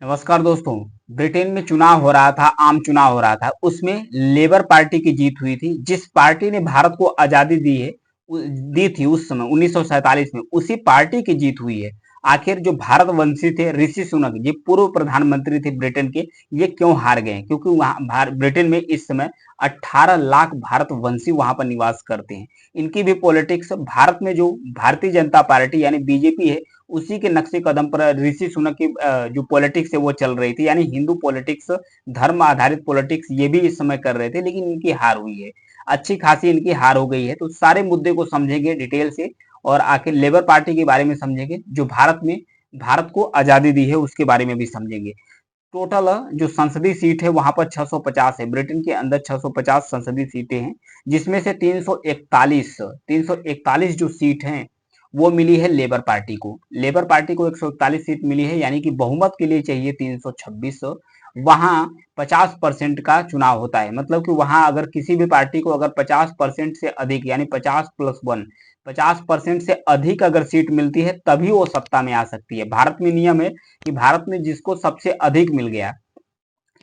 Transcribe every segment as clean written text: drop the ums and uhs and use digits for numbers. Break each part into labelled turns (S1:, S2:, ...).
S1: नमस्कार दोस्तों। ब्रिटेन में चुनाव हो रहा था, आम चुनाव हो रहा था। उसमें लेबर पार्टी की जीत हुई थी। जिस पार्टी ने भारत को आजादी दी थी उस समय 1947 में, उसी पार्टी की जीत हुई है। आखिर जो भारतवंशी थे ऋषि सुनक, ये पूर्व प्रधानमंत्री थे ब्रिटेन के, ये क्यों हार गए? क्योंकि वहां ब्रिटेन में इस समय 18 लाख भारतवंशी वहां पर निवास करते हैं। इनकी भी पॉलिटिक्स भारत में जो भारतीय जनता पार्टी यानी बीजेपी है, उसी के नक्शे कदम पर ऋषि सुनक की जो पॉलिटिक्स है वो चल रही थी, यानी हिंदू पॉलिटिक्स, धर्म आधारित पॉलिटिक्स ये भी इस समय कर रहे थे, लेकिन इनकी हार हुई है। अच्छी खासी इनकी हार हो गई है। तो सारे मुद्दे को समझेंगे डिटेल से, और आखिर लेबर पार्टी के बारे में समझेंगे, जो भारत को आजादी दी है उसके बारे में भी समझेंगे। टोटल जो संसदीय सीट है वहां पर 650 है। ब्रिटेन के अंदर 650 संसदीय सीटें हैं, जिसमें से 341 जो सीट हैं वो मिली है लेबर पार्टी को। लेबर पार्टी को 141 सीट मिली है, यानी कि बहुमत के लिए चाहिए 326। वहां 50% का चुनाव होता है, मतलब कि वहां अगर किसी भी पार्टी को अगर 50% से अधिक, यानी 50+1, 50% से अधिक अगर सीट मिलती है तभी वो सत्ता में आ सकती है। भारत में नियम है कि भारत में जिसको सबसे अधिक मिल गया,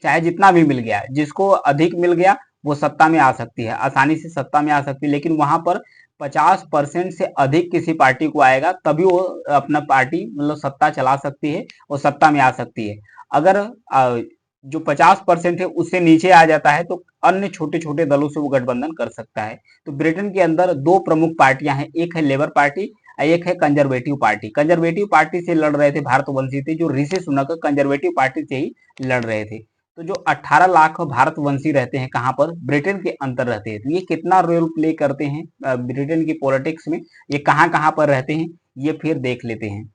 S1: चाहे जितना भी मिल गया, जिसको अधिक मिल गया वो सत्ता में आ सकती है, आसानी से सत्ता में आ सकती है। लेकिन वहां पर 50% से अधिक किसी पार्टी को आएगा तभी वो अपना पार्टी मतलब सत्ता चला सकती है और सत्ता में आ सकती है। अगर जो 50% है उससे नीचे आ जाता है तो अन्य छोटे छोटे दलों से वो गठबंधन कर सकता है। तो ब्रिटेन के अंदर दो प्रमुख पार्टियां हैं, एक है लेबर पार्टी, एक है कंजर्वेटिव पार्टी। कंजर्वेटिव पार्टी से लड़ रहे थे भारतवंशी थे, जो ऋषि सुनक कंजर्वेटिव पार्टी से ही लड़ रहे थे। तो जो 18 लाख भारतवंशी रहते हैं कहाँ पर? ब्रिटेन के अंदर रहते हैं। तो ये कितना रोल प्ले करते हैं ब्रिटेन की पॉलिटिक्स में, ये कहाँ कहाँ पर रहते हैं, ये फिर देख लेते हैं।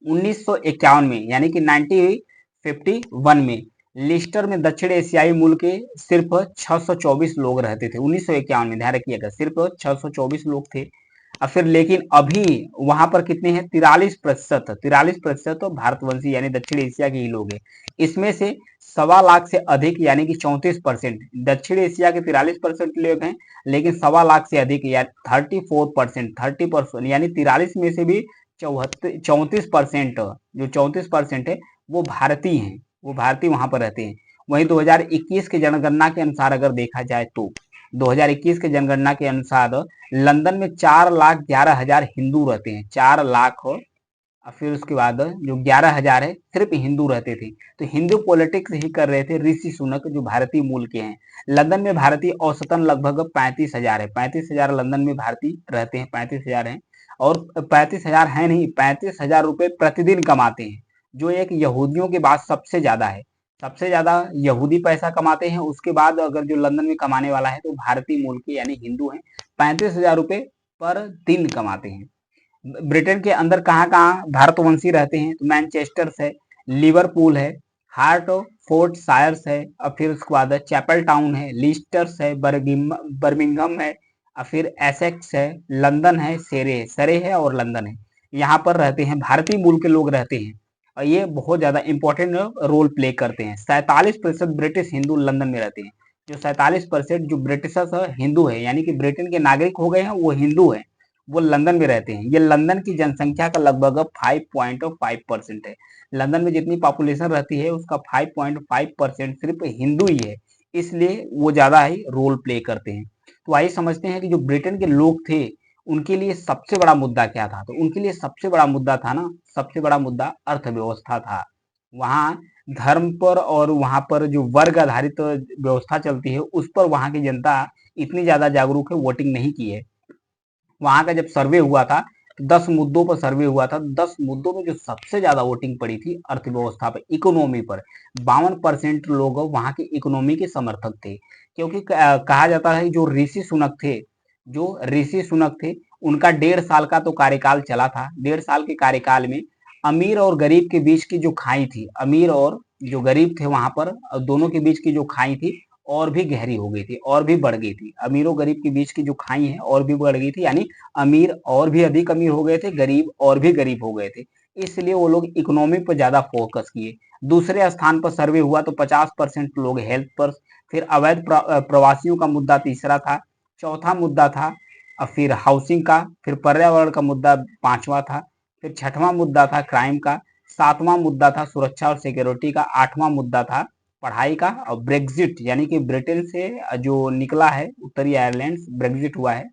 S1: 1951 में, यानी कि 1951 में लिस्टर में दक्षिण एशियाई मूल के सिर्फ 624 लोग रहते थे। 1951 में, ध्यान रखिएगा, सिर्फ 624 लोग थे। और फिर लेकिन अभी वहां पर कितने हैं? 43% तो भारतवंशी यानी दक्षिण एशिया के ही लोग हैं। इसमें से 1.25 लाख से अधिक, यानी कि 34%, दक्षिण एशिया के 43% लोग हैं, लेकिन 1.25 लाख से अधिक या 30% यानी 43 में से भी 34%, जो 34% है वो भारतीय हैं, वो भारतीय वहां पर रहते हैं। वहीं 2021 के जनगणना के अनुसार अगर देखा जाए तो 2021 के जनगणना के अनुसार लंदन में 4,11,000 हिंदू रहते हैं, 4 लाख। और फिर उसके बाद जो 11,000 है सिर्फ हिंदू रहते थे। तो हिंदू पॉलिटिक्स ही कर रहे थे ऋषि सुनक, जो भारतीय मूल के हैं। लंदन में भारतीय औसतन लगभग 35,000 है। 35,000 लंदन में भारतीय रहते हैं, 35,000 है। और 35,000 है नहीं, 35,000 रुपए प्रतिदिन कमाते हैं, जो एक यहूदियों के बाद सबसे ज्यादा है। सबसे ज्यादा यहूदी पैसा कमाते हैं, उसके बाद अगर जो लंदन में कमाने वाला है तो भारतीय मूल के यानी हिंदू हैं। 35,000 रुपए पर दिन कमाते हैं। ब्रिटेन के अंदर कहाँ कहाँ भारतवंशी रहते हैं? तो मैनचेस्टर है, लिवरपूल है, हार्ट ऑफ फोर्ट शायर्स है, और फिर उसके बाद चैपल टाउन है, लिस्टर्स है, बर्मिंघम है, और फिर एसेक्स है, लंदन है, सरे है और लंदन है। यहाँ पर रहते हैं भारतीय मूल के लोग रहते हैं, और ये बहुत ज्यादा इंपॉर्टेंट रोल प्ले करते हैं। 47% ब्रिटिश हिंदू लंदन में रहते हैं। जो 47% जो ब्रिटिश हिंदू है, यानी कि ब्रिटेन के नागरिक हो गए हैं, वो हिंदू है, वो लंदन में रहते हैं। ये लंदन की जनसंख्या का लगभग 5.5% है। लंदन में जितनी पॉपुलेशन रहती है उसका 5.5% सिर्फ हिंदू ही है, इसलिए वो ज्यादा ही रोल प्ले करते हैं। तो आइए समझते हैं कि जो ब्रिटेन के लोग थे उनके लिए सबसे बड़ा मुद्दा क्या था। तो उनके लिए सबसे बड़ा मुद्दा था ना, सबसे बड़ा मुद्दा अर्थव्यवस्था था। वहां धर्म पर और वहां पर जो वर्ग आधारित व्यवस्था चलती है उस पर वहां की जनता इतनी ज्यादा जागरूक है, वोटिंग नहीं की है। वहां का जब सर्वे हुआ था तो 10 मुद्दों पर सर्वे हुआ था। 10 मुद्दों में जो सबसे ज्यादा वोटिंग पड़ी थी अर्थव्यवस्था पर, इकोनॉमी पर। 52% लोग वहां के इकोनॉमी के समर्थक थे, क्योंकि कहा जाता है जो ऋषि सुनक थे उनका 1.5 साल का तो कार्यकाल चला था। 1.5 साल के कार्यकाल में अमीर और गरीब के बीच की जो खाई थी, अमीर और जो गरीब थे वहां पर दोनों के बीच की जो खाई थी और भी गहरी हो गई थी, और भी बढ़ गई थी। अमीरों गरीब के बीच की जो खाई है और भी बढ़ गई थी, यानी अमीर और भी अधिक अमीर हो गए थे, गरीब और भी गरीब हो गए थे। इसलिए वो लोग इकोनॉमी पर ज्यादा फोकस किए। दूसरे स्थान पर सर्वे हुआ तो 50% लोग हेल्थ पर। फिर अवैध प्रवासियों का मुद्दा तीसरा था। चौथा मुद्दा था फिर हाउसिंग का। फिर पर्यावरण का मुद्दा पांचवा था। फिर छठवां मुद्दा था क्राइम का। 7वां मुद्दा था सुरक्षा और सिक्योरिटी का, 8वां मुद्दा था पढ़ाई का, और ब्रेग्जिट यानी कि ब्रिटेन से जो निकला है उत्तरी आयरलैंड, ब्रेग्जिट हुआ है,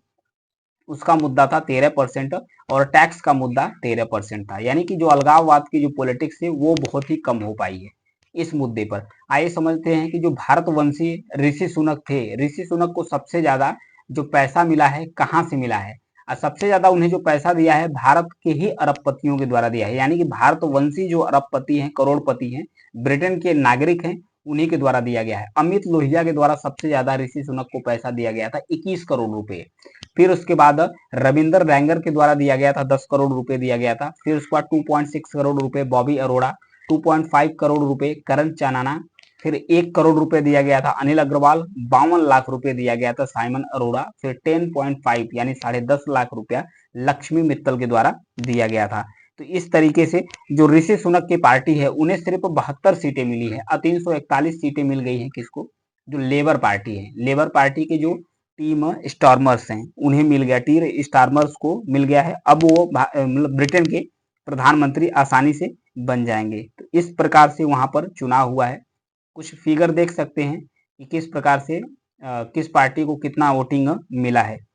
S1: उसका मुद्दा था 13%, और टैक्स का मुद्दा 13% था। यानी कि जो अलगाववाद की जो पॉलिटिक्स है वो बहुत ही कम हो पाई है इस मुद्दे पर। आइए समझते हैं कि जो भारतवंशी ऋषि सुनक थे, ऋषि सुनक को सबसे ज्यादा जो पैसा मिला है कहाँ से मिला है, और सबसे ज्यादा उन्हें जो पैसा दिया है भारत के ही अरबपतियों के द्वारा दिया है। यानी कि भारतवंशी जो अरबपति हैं, करोड़पति हैं, ब्रिटेन के नागरिक हैं, उन्हीं के द्वारा दिया गया है। अमित लोहिया के द्वारा सबसे ज्यादा ऋषि सुनक को पैसा दिया गया था, 21 करोड़ रुपए। फिर उसके बाद रविंदर रैंगर के द्वारा दिया गया था, 10 करोड़ रुपए दिया गया था। फिर उसके बाद 2.6 करोड़ रुपए बॉबी अरोड़ा, 2.5 करोड़ रुपए करण चानाना, फिर 1 करोड़ रुपए दिया गया था अनिल अग्रवाल, 52 लाख रुपए दिया गया था साइमन अरोड़ा, फिर 10.5 यानी 10.5 लाख रुपया लक्ष्मी मित्तल के द्वारा दिया गया था। तो इस तरीके से जो ऋषि सुनक की पार्टी है उन्हें सिर्फ 72 सीटें मिली है, और 341 सीटें मिल गई है किसको, जो लेबर पार्टी है। लेबर पार्टी के जो टीम स्टॉर्मर्स हैं उन्हें मिल गया, टीर स्टार्मर्स को मिल गया है। अब वो मतलब ब्रिटेन के प्रधानमंत्री आसानी से बन जाएंगे। तो इस प्रकार से वहां पर चुनाव हुआ है। कुछ फिगर देख सकते हैं कि किस प्रकार से किस पार्टी को कितना वोटिंग मिला है।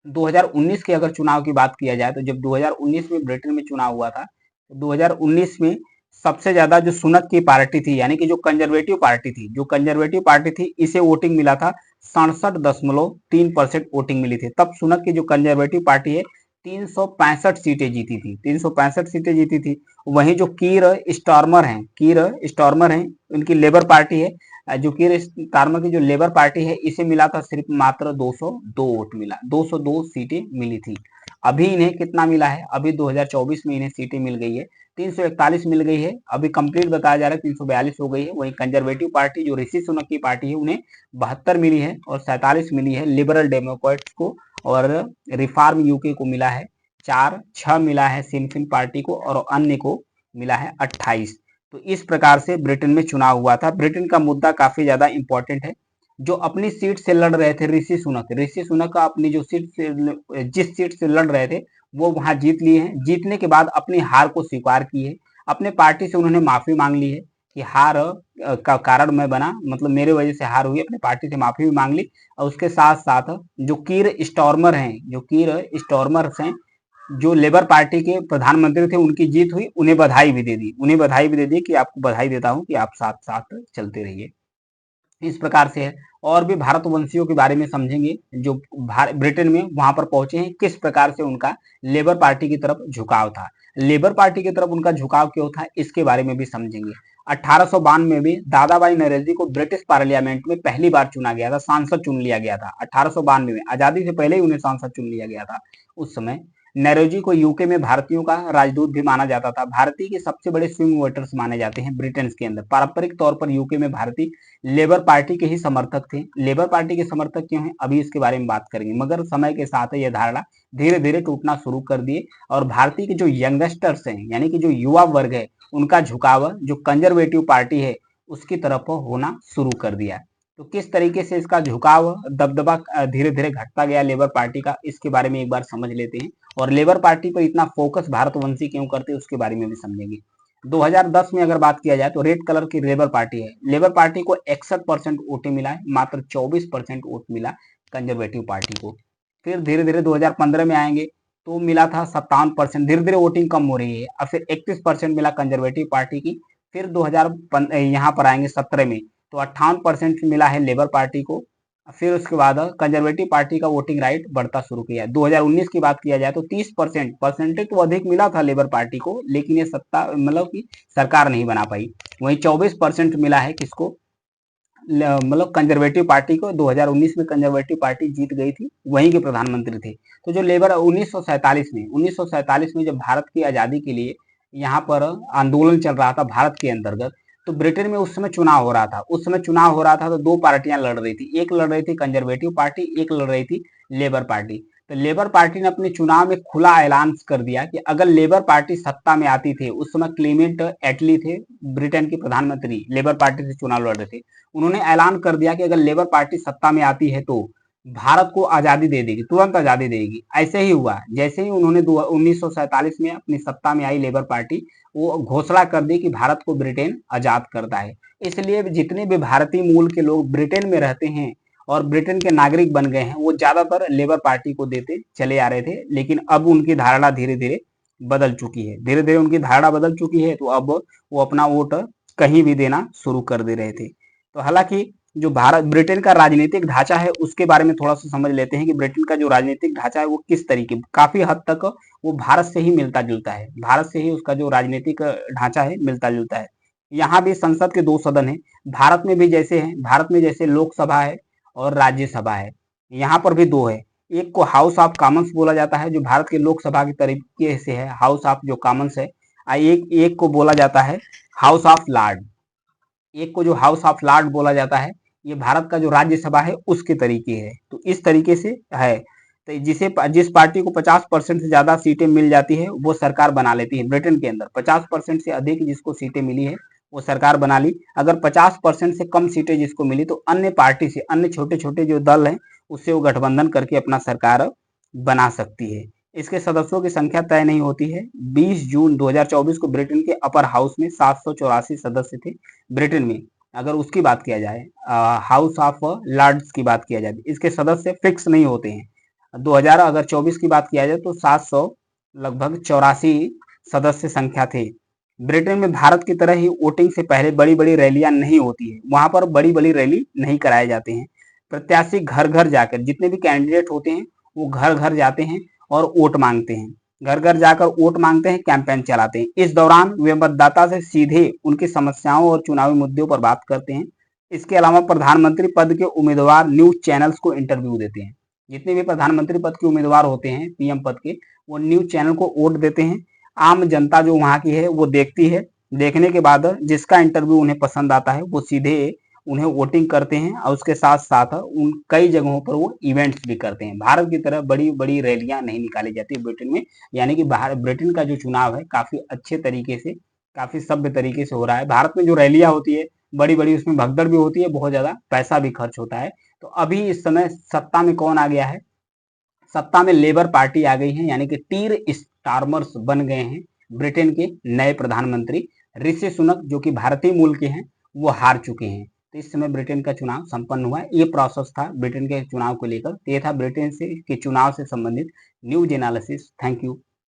S1: 2019 के अगर चुनाव की बात किया जाए तो जब 2019 में ब्रिटेन में चुनाव हुआ था तो 2019 में सबसे ज्यादा जो सुनक की पार्टी थी, यानी कि जो कंजर्वेटिव पार्टी थी, जो कंजर्वेटिव पार्टी थी, इसे वोटिंग मिला था 67.3% वोटिंग मिली थी। तब सुनक की जो कंजर्वेटिव पार्टी है 365 सीटें जीती थी, 365 सीटें जीती थी। वहीं जो कीर स्टार्मर हैं, कीर स्टार्मर हैं, उनकी लेबर पार्टी है, जो कीर स्टार्मर की जो लेबर पार्टी है इसे मिला था सिर्फ मात्र 202 वोट मिला, 202 सीटें मिली थी। अभी इन्हें कितना मिला है, अभी 2024 में इन्हें सीटें मिल गई है 341 मिल गई है, अभी कंप्लीट बताया जा रहा है 342 हो गई है। वहीं कंजर्वेटिव पार्टी जो ऋषि सुनक की पार्टी है उन्हें 72 मिली है, और 47 मिली है लिबरल डेमोक्रेट्स को, और रिफॉर्म यूके को मिला है 4, 6 मिला है सिनफिन पार्टी को, और अन्य को मिला है 28। तो इस प्रकार से ब्रिटेन में चुनाव हुआ था। ब्रिटेन का मुद्दा काफी ज्यादा इंपॉर्टेंट है। जो अपनी सीट से लड़ रहे थे ऋषि सुनक का अपनी जो सीट से जिस सीट से लड़ रहे थे वो वहां जीत लिए हैं। जीतने के बाद अपनी हार को स्वीकार की है, अपने पार्टी से उन्होंने माफी मांग ली है कि हार का कारण मैं बना, मतलब मेरे वजह से हार हुई, अपने पार्टी से माफी भी मांग ली। और उसके साथ साथ जो कीर स्टॉर्मर हैं, जो कीर स्टॉर्मर्स हैं, जो लेबर पार्टी के प्रधानमंत्री थे, उनकी जीत हुई, उन्हें बधाई भी दे दी, उन्हें बधाई भी दे दी कि आपको बधाई देता हूं कि आप साथ साथ चलते रहिए। इस प्रकार से है। और भी भारतवंशियों के बारे में समझेंगे जो ब्रिटेन में वहां पर पहुंचे हैं, किस प्रकार से उनका लेबर पार्टी की तरफ झुकाव था, लेबर पार्टी की तरफ उनका झुकाव क्यों था, इसके बारे में भी समझेंगे। 1892 में दादा भाई नौरोजी को ब्रिटिश पार्लियामेंट में पहली बार चुना गया था, सांसद चुन लिया गया था 1892 में, आजादी से पहले ही उन्हें सांसद चुन लिया गया था। उस समय नौरोजी को यूके में भारतीयों का राजदूत भी माना जाता था। भारतीय के सबसे बड़े स्विंग वोटर्स माने जाते हैं ब्रिटेन के अंदर। पारंपरिक तौर पर यूके में भारतीय लेबर पार्टी के ही समर्थक थे। लेबर पार्टी के समर्थक क्यों हैं, अभी इसके बारे में बात करेंगे। मगर समय के साथ यह धारणा धीरे धीरे टूटना शुरू कर दिए, और भारतीय के जो यंगस्टर्स हैं, यानी कि जो युवा वर्ग है, उनका झुकाव जो कंजर्वेटिव पार्टी है उसकी तरफ होना शुरू कर दिया। तो किस तरीके से इसका झुकाव दबदबा धीरे धीरे घटता गया लेबर पार्टी का, इसके बारे में एक बार समझ लेते हैं। और लेबर पार्टी पर इतना फोकस भारतवंशी क्यों करते हैं उसके बारे में भी समझेंगे। 2010 में अगर बात किया जाए तो रेड कलर की लेबर पार्टी है, लेबर पार्टी को 61% वोट मिला है, मात्र 24% वोट मिला कंजर्वेटिव पार्टी को। फिर धीरे धीरे 2015 में आएंगे तो मिला था 57%, धीरे धीरे वोटिंग कम हो रही है। और फिर 31% मिला कंजर्वेटिव पार्टी की। फिर 2000 यहाँ पर आएंगे 17 में तो 58% मिला है लेबर पार्टी को। फिर उसके बाद कंजर्वेटिव पार्टी का वोटिंग राइट बढ़ता शुरू किया। 2019 की बात किया जाए तो 30% परसेंटेज तो अधिक मिला था लेबर पार्टी को, लेकिन ये सत्ता मतलब कि सरकार नहीं बना पाई। वहीं 24% मिला है किसको, मतलब कंजर्वेटिव पार्टी को। 2019 में कंजर्वेटिव पार्टी जीत गई थी, वहीं के प्रधानमंत्री थे। तो जो लेबर 1947 में जब भारत की आजादी के लिए यहाँ पर आंदोलन चल रहा था भारत के अंतर्गत, तो ब्रिटेन में उस समय चुनाव हो रहा था। उस समय चुनाव हो रहा था तो दो पार्टियां लड़ रही थी, एक लड़ रही थी कंजर्वेटिव पार्टी, एक लड़ रही थी लेबर पार्टी। तो लेबर पार्टी ने अपने चुनाव में खुला ऐलान कर दिया कि अगर लेबर पार्टी सत्ता में आती थी, उस समय क्लेमेंट एटली थे ब्रिटेन के प्रधानमंत्री, लेबर पार्टी से चुनाव लड़ रहे थे। उन्होंने ऐलान कर दिया कि अगर लेबर पार्टी सत्ता में आती है तो भारत को आजादी दे देगी, तुरंत आजादी देगी। ऐसे ही हुआ, जैसे ही उन्होंने 1947 में अपनी सत्ता में आई लेबर पार्टी, वो घोषणा कर दी कि भारत को ब्रिटेन आजाद करता है। इसलिए जितने भी भारतीय मूल के लोग ब्रिटेन में रहते हैं और ब्रिटेन के नागरिक बन गए हैं, वो ज्यादातर लेबर पार्टी को देते चले आ रहे थे। लेकिन अब उनकी धारणा धीरे धीरे बदल चुकी है, धीरे धीरे उनकी धारणा बदल चुकी है, तो अब वो अपना वोट कहीं भी देना शुरू कर दे रहे थे। तो हालांकि जो भारत ब्रिटेन का राजनीतिक ढांचा है उसके बारे में थोड़ा सा समझ लेते हैं कि ब्रिटेन का जो राजनीतिक ढांचा है वो किस तरीके, काफी हद तक वो भारत से ही मिलता जुलता है, भारत से ही उसका जो राजनीतिक ढांचा है मिलता जुलता है। यहाँ भी संसद के 2 सदन है, भारत में भी जैसे है, भारत में जैसे लोकसभा है और राज्यसभा है, यहाँ पर भी दो है। एक को हाउस ऑफ कॉमन्स बोला जाता है, जो भारत के लोकसभा के तरीके से है, हाउस ऑफ जो कॉमन्स है। एक को बोला जाता है हाउस ऑफ लॉर्ड, एक को जो हाउस ऑफ लॉर्ड बोला जाता है, ये भारत का जो राज्यसभा है उसके तरीके है। तो इस तरीके से है, तो जिस पार्टी को 50% से ज्यादा सीटें मिल जाती है वो सरकार बना लेती है ब्रिटेन के अंदर। 50% से अधिक जिसको सीटें मिली है वो सरकार बना ली। अगर 50% से कम सीटें जिसको मिली तो अन्य पार्टी से, अन्य छोटे छोटे जो दल हैं उससे वो गठबंधन करके अपना सरकार बना सकती है। इसके सदस्यों की संख्या तय नहीं होती है। 20 जून 2024 को ब्रिटेन के अपर हाउस में 784 सदस्य थे ब्रिटेन में। अगर उसकी बात किया जाए, हाउस ऑफ लॉर्ड्स की बात किया जाए, इसके सदस्य फिक्स नहीं होते हैं। 2024 की बात किया जाए तो 700 लगभग 84 सदस्य संख्या थे। ब्रिटेन में भारत की तरह ही वोटिंग से पहले बड़ी बड़ी रैलियां नहीं होती है, वहां पर बड़ी बड़ी रैली नहीं कराए जाते हैं। प्रत्याशी घर घर जाकर, जितने भी कैंडिडेट होते हैं वो घर घर जाते हैं और वोट मांगते हैं, घर घर जाकर वोट मांगते हैं, कैंपेन चलाते हैं। इस दौरान वे मतदाता से सीधे उनकी समस्याओं और चुनावी मुद्दों पर बात करते हैं। इसके अलावा प्रधानमंत्री पद के उम्मीदवार न्यूज चैनल्स को इंटरव्यू देते हैं। जितने भी प्रधानमंत्री पद के उम्मीदवार होते हैं, पीएम पद के, वो न्यूज चैनल को वोट देते हैं। आम जनता जो वहां की है वो देखती है, देखने के बाद जिसका इंटरव्यू उन्हें पसंद आता है वो सीधे उन्हें वोटिंग करते हैं और उसके साथ साथ उन कई जगहों पर वो इवेंट्स भी करते हैं। भारत की तरह बड़ी बड़ी रैलियां नहीं निकाली जाती ब्रिटेन में, यानी कि ब्रिटेन का जो चुनाव है काफी अच्छे तरीके से, काफी सभ्य तरीके से हो रहा है। भारत में जो रैलियां होती है बड़ी बड़ी, उसमें भगदड़ भी होती है, बहुत ज्यादा पैसा भी खर्च होता है। तो अभी इस समय सत्ता में कौन आ गया है? सत्ता में लेबर पार्टी आ गई है, यानी कि टीर स्टारमर्स बन गए हैं ब्रिटेन के नए प्रधानमंत्री। ऋषि सुनक जो कि भारतीय मूल के हैं वो हार चुके हैं। तो इस समय ब्रिटेन का चुनाव संपन्न हुआ है। ये प्रोसेस था ब्रिटेन के चुनाव को लेकर। तो ये था ब्रिटेन से के चुनाव से संबंधित न्यूज एनालिसिस। Thank you.